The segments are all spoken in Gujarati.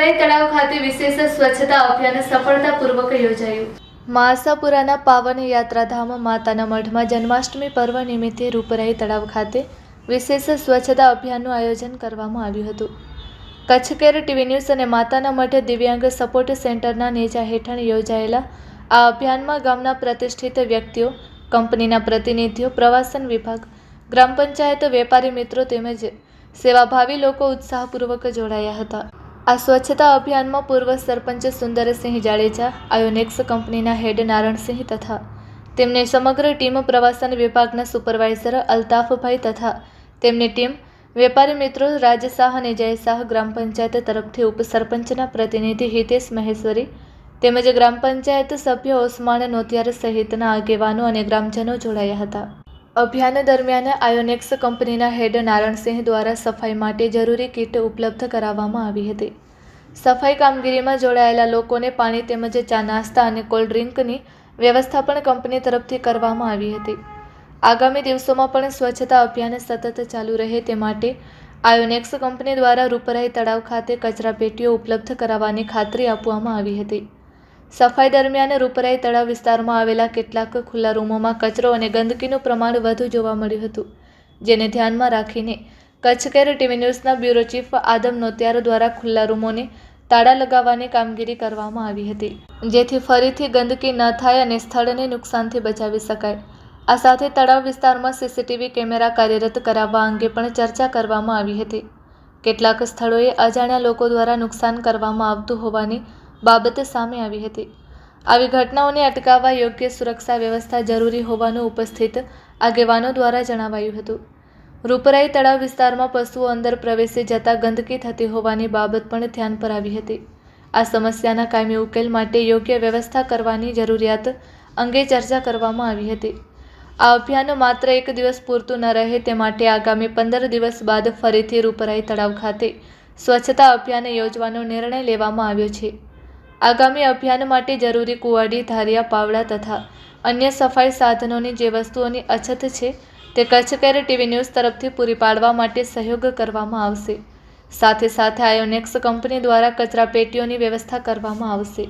રૂપરાઈ તળાવ ખાતે વિશેષ સ્વચ્છતા અભિયાન સફળતાપૂર્વક યોજાયું। મા આશાપુરાના પાવન યાત્રાધામ માતાના મઢમાં જન્માષ્ટમી પર્વ નિમિત્તે રૂપરાઈ તળાવ ખાતે વિશેષ સ્વચ્છતા અભિયાનનું આયોજન કરવામાં આવ્યું હતું। કચ્છ કેર ટીવી ન્યૂઝ અને માતાના મઢ દિવ્યાંગ સપોર્ટ સેન્ટરના નેજા હેઠળ યોજાયેલા આ અભિયાનમાં ગામના પ્રતિષ્ઠિત વ્યક્તિઓ, કંપનીના પ્રતિનિધિઓ, પ્રવાસન વિભાગ, ગ્રામ પંચાયત, વેપારી મિત્રો તેમજ સેવાભાવી લોકો ઉત્સાહપૂર્વક જોડાયા હતા। આ સ્વચ્છતા અભિયાનમાં પૂર્વ સરપંચ સુંદરસિંહ જાડેજા, આયોનેક્સ કંપનીના હેડ નારણસિંહ તથા તેમની સમગ્ર ટીમ, પ્રવાસન વિભાગના સુપરવાઇઝર અલ્તાફભાઈ તથા તેમની ટીમ, વેપારી મિત્રો રાજ શાહ અને જય શાહ, ગ્રામ પંચાયત તરફથી ઉપસરપંચના પ્રતિનિધિ હિતેશ મહેશ્વરી તેમજ ગ્રામ પંચાયત સભ્ય ઓસમાણ નોતિયાર સહિતના આગેવાનો અને ગ્રામજનો જોડાયા હતા। અભિયાન દરમિયાન આયોનેક્સ કંપનીના હેડ નારણસિંહ દ્વારા સફાઈ માટે જરૂરી કીટ ઉપલબ્ધ કરાવવામાં આવી હતી। સફાઈ કામગીરીમાં જોડાયેલા લોકોને પાણી તેમજ ચા નાસ્તા અને કોલ્ડ ડ્રિંકની વ્યવસ્થા પણ કંપની તરફથી કરવામાં આવી હતી। આગામી દિવસોમાં પણ સ્વચ્છતા અભિયાન સતત ચાલુ રહે તે માટે આયોનેક્સ કંપની દ્વારા રૂપરાઈ તળાવ ખાતે કચરા પેટીઓ ઉપલબ્ધ કરાવવાની ખાતરી આપવામાં આવી હતી। સફાઈ દરમિયાન રૂપરાઈ તળાવ વિસ્તારમાં આવેલા કેટલાક ખુલ્લા રૂમોમાં કચરો અને ગંદકીનું પ્રમાણ વધુ જોવા મળ્યું હતું, જેને ધ્યાનમાં રાખીને કચ્છ કેર ટીવી ન્યૂઝના બ્યુરો ચીફ આદમ નોતિયાર દ્વારા ખુલ્લા રૂમોને તાળા લગાવવાની કામગીરી કરવામાં આવી હતી, જેથી ફરીથી ગંદકી ન થાય અને સ્થળને નુકસાનથી બચાવી શકાય। આ સાથે તળાવ વિસ્તારમાં સીસીટીવી કેમેરા કાર્યરત કરાવવા અંગે પણ ચર્ચા કરવામાં આવી હતી। કેટલાક સ્થળોએ અજાણ્યા લોકો દ્વારા નુકસાન કરવામાં આવતું હોવાની બાબત સામે આવી હતી। આવી ઘટનાઓને અટકાવવા યોગ્ય સુરક્ષા વ્યવસ્થા જરૂરી હોવાનું ઉપસ્થિત આગેવાનો દ્વારા જણાવાયું હતું। રૂપરાઈ તળાવ વિસ્તારમાં પશુઓ અંદર પ્રવેશી જતા ગંદકી થતી હોવાની બાબત પણ ધ્યાન પર આવી હતી। આ સમસ્યાના કાયમી ઉકેલ માટે યોગ્ય વ્યવસ્થા કરવાની જરૂરિયાત અંગે ચર્ચા કરવામાં આવી હતી। આ અભિયાન માત્ર એક દિવસ પૂરતું ન રહે તે માટે આગામી 15 દિવસ બાદ ફરીથી રૂપરાઈ તળાવ ખાતે સ્વચ્છતા અભિયાન યોજવાનો નિર્ણય લેવામાં આવ્યો છે। આગામી અભિયાન માટે જરૂરી કુવાડી, ધારિયા, પાવડા તથા અન્ય સફાઈ સાધનોની જે વસ્તુઓની અછત છે તે કચ્છ કેર ટીવી ન્યૂઝ તરફથી પૂરી પાડવા માટે સહયોગ કરવામાં આવશે। સાથે સાથે આયોનેક્સ કંપની દ્વારા કચરા પેટીઓની વ્યવસ્થા કરવામાં આવશે।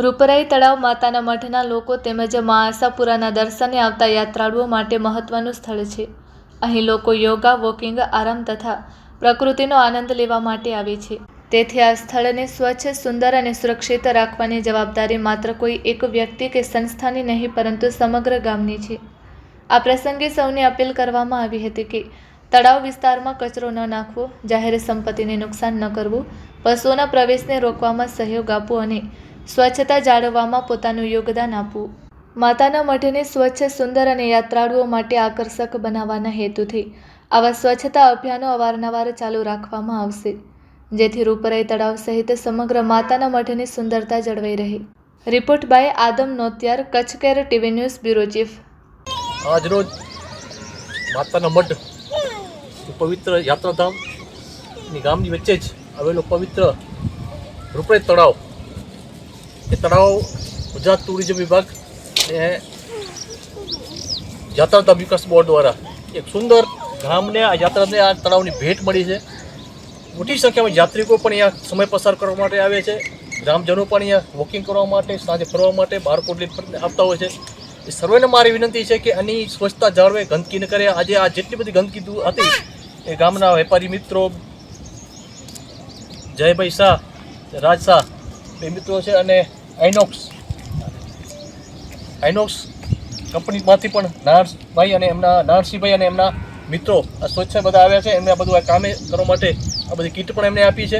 રૂપરાઈ તળાવ માતાના મઠના લોકો તેમજ મા આશાપુરાના દર્શને આવતા યાત્રાળુઓ માટે મહત્વનું સ્થળ છે। અહીં લોકો યોગા, વોકિંગ, આરામ તથા પ્રકૃતિનો આનંદ લેવા માટે આવે છે। તેથી આ સ્થળને સ્વચ્છ, સુંદર અને સુરક્ષિત રાખવાની જવાબદારી માત્ર કોઈ એક વ્યક્તિ કે સંસ્થાની નહીં પરંતુ સમગ્ર ગામની છે। આ પ્રસંગે સૌને અપીલ કરવામાં આવી હતી કે તળાવ વિસ્તારમાં કચરો ન નાખવો, જાહેર સંપત્તિને નુકસાન ન કરવું, પશુઓના પ્રવેશને રોકવામાં સહયોગ આપવો અને સ્વચ્છતા જાળવવામાં પોતાનું યોગદાન આપવું। માતાના મઢને સ્વચ્છ, સુંદર અને યાત્રાળુઓ માટે આકર્ષક બનાવવાના હેતુથી આવા સ્વચ્છતા અભિયાનો અવારનવાર ચાલુ રાખવામાં આવશે, જેથી રૂપરાઈ તળાવ સહિત સમગ્ર માતાના મઢની સુંદરતા જળવાઈ રહે। Report by Adam Notiyar, Kutch care TV news bureau chief. આજરોજ માતાના મઢ પવિત્ર યાત્રાધામની ગામની વચ્ચે જ આવેલો પવિત્ર રૂપરાઈ તળાવ, એ તળાવ ગુજરાત ટુરિઝમ વિભાગ અને યાત્રાધામ વિકાસ બોર્ડ દ્વારા એક સુંદર ગામને આ યાત્રાને આ તળાવની ભેટ મળી છે। મોટી સંખ્યામાં યાત્રિકો પણ અહીંયા સમય પસાર કરવા માટે આવે છે, ગ્રામજનો પણ અહીંયા વોકિંગ કરવા માટે, સાંજે ફરવા માટે બાળકો આવતા હોય છે। એ સર્વેને મારી વિનંતી છે કે આની સ્વચ્છતા જાળવે, ગંદકી ન કરે। આજે આ જેટલી બધી ગંદકી હતી એ ગામના વેપારી મિત્રો જયભાઈ શાહ, રાજ શાહ એ મિત્રો છે અને આઈનોક્સ કંપનીમાંથી પણ નારણસિંહભાઈ અને એમના મિત્રો આ સ્વચ્છ બધા આવ્યા છે। એમને આ બધું આ કામે કરવા માટે આ બધી કીટ પણ એમને આપી છે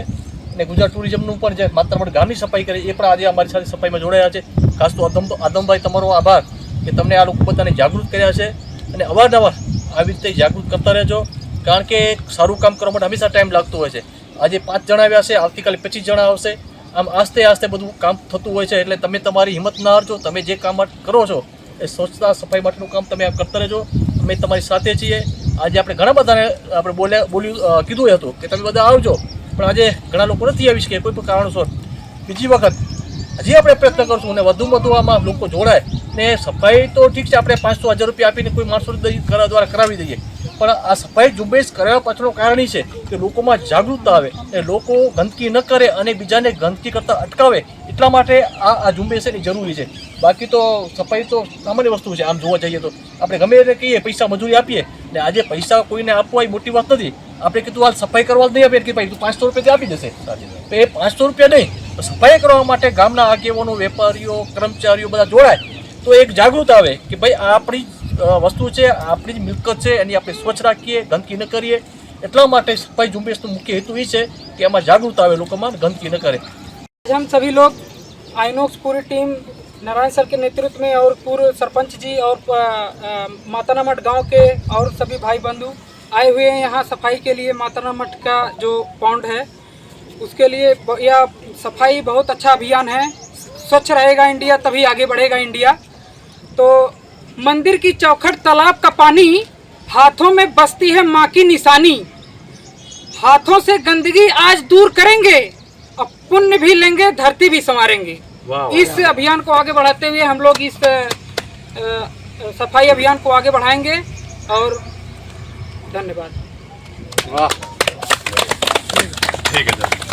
અને ગુજરાત ટુરિઝમનું પણ જે માત્ર ગામની સફાઈ કરે એ પણ આજે અમારી સાથે સફાઈમાં જોડાયા છે। ખાસ તો આદમભાઈ, તમારો આભાર કે તમને આ લોકો બધાને જાગૃત કર્યા છે અને અવારનવાર આવી રીતે જાગૃત કરતા રહેજો, કારણ કે સારું કામ કરવા માટે હંમેશા ટાઈમ લાગતો હોય છે। આજે 5 જણા આવ્યા છે, આવતીકાલે 25 જણા આવશે, આમ આસ્તે આસ્તે બધું કામ થતું હોય છે। એટલે તમે તમારી હિંમત ના હારજો, તમે જે કામ કરો છો એ સ્વચ્છતા સફાઈ માટેનું કામ તમે કરતા રહેજો। અમે તમારી સાથે છીએ। આજે આપણે ઘણા બધાને આપણે કીધું હતું કે તમે બધા આવજો, પણ આજે ઘણા લોકો નથી આવી શકે કોઈ પણ કારણસર। બીજી વખત હજી આપણે પ્રયત્ન કરશું અને વધુમાં વધુ આમાં લોકો જોડાય ને સફાઈ તો ઠીક છે, આપણે 500-1000 રૂપિયા આપીને કોઈ માણસો દ્વારા કરાવી દઈએ, પણ આ સફાઈ ઝુંબેશ કરવા પાછળનું કારણ એ છે કે લોકોમાં જાગૃતતા આવે એ લોકો ગંદકી ન કરે અને બીજાને ગંદકી કરતાં અટકાવે એટલા માટે આ ઝુંબેશ એની જરૂરી છે. બાકી તો સફાઈ તો સામાન્ય વસ્તુ છે. આમ જોવા જઈએ તો આપણે ગમે એને કહીએ પૈસા મજૂરી આપીએ ને આજે પૈસા કોઈને આપવા એ મોટી વાત નથી. આપણે કીધું હાલ સફાઈ કરવા જ નહીં આપીએ કે ભાઈ તું 500 રૂપિયા આપી દેશે, તો એ 500 રૂપિયા નહીં, સફાઈ કરવા માટે ગામના આગેવાનો, વેપારીઓ, કર્મચારીઓ બધા જોડાય તો એક જાગૃત આવે કે ભાઈ આ આપણી વસ્તુ છે, આપણી જ મિલકત છે, એની આપણે સ્વચ્છ રાખીએ, ગંદકી ન કરીએ. એટલા માટે સફાઈ ઝુંબેશનો મુખ્ય હેતુ એ છે કે એમાં જાગૃત આવે, લોકોમાં ગંદકી ન કરે. हम सभी लोग आइनॉक्स पूरी टीम नारायण सर के नेतृत्व में और पूर्व सरपंच जी और माताना मठ गांव के और सभी भाई बंधु आए हुए हैं यहाँ सफाई के लिए. माताना मठ का जो पौंड है उसके लिए यह सफाई बहुत अच्छा अभियान है. स्वच्छ रहेगा इंडिया तभी आगे बढ़ेगा इंडिया. तो मंदिर की चौखट तालाब का पानी हाथों में बसती है माँ की निशानी. हाथों से गंदगी आज दूर करेंगे, अब पुण्य भी लेंगे, धरती भी संवारेंगे. इस अभियान को आगे बढ़ाते हुए हम लोग इस सफाई अभियान को आगे बढ़ाएंगे और धन्यवाद. वाह, ठीक है.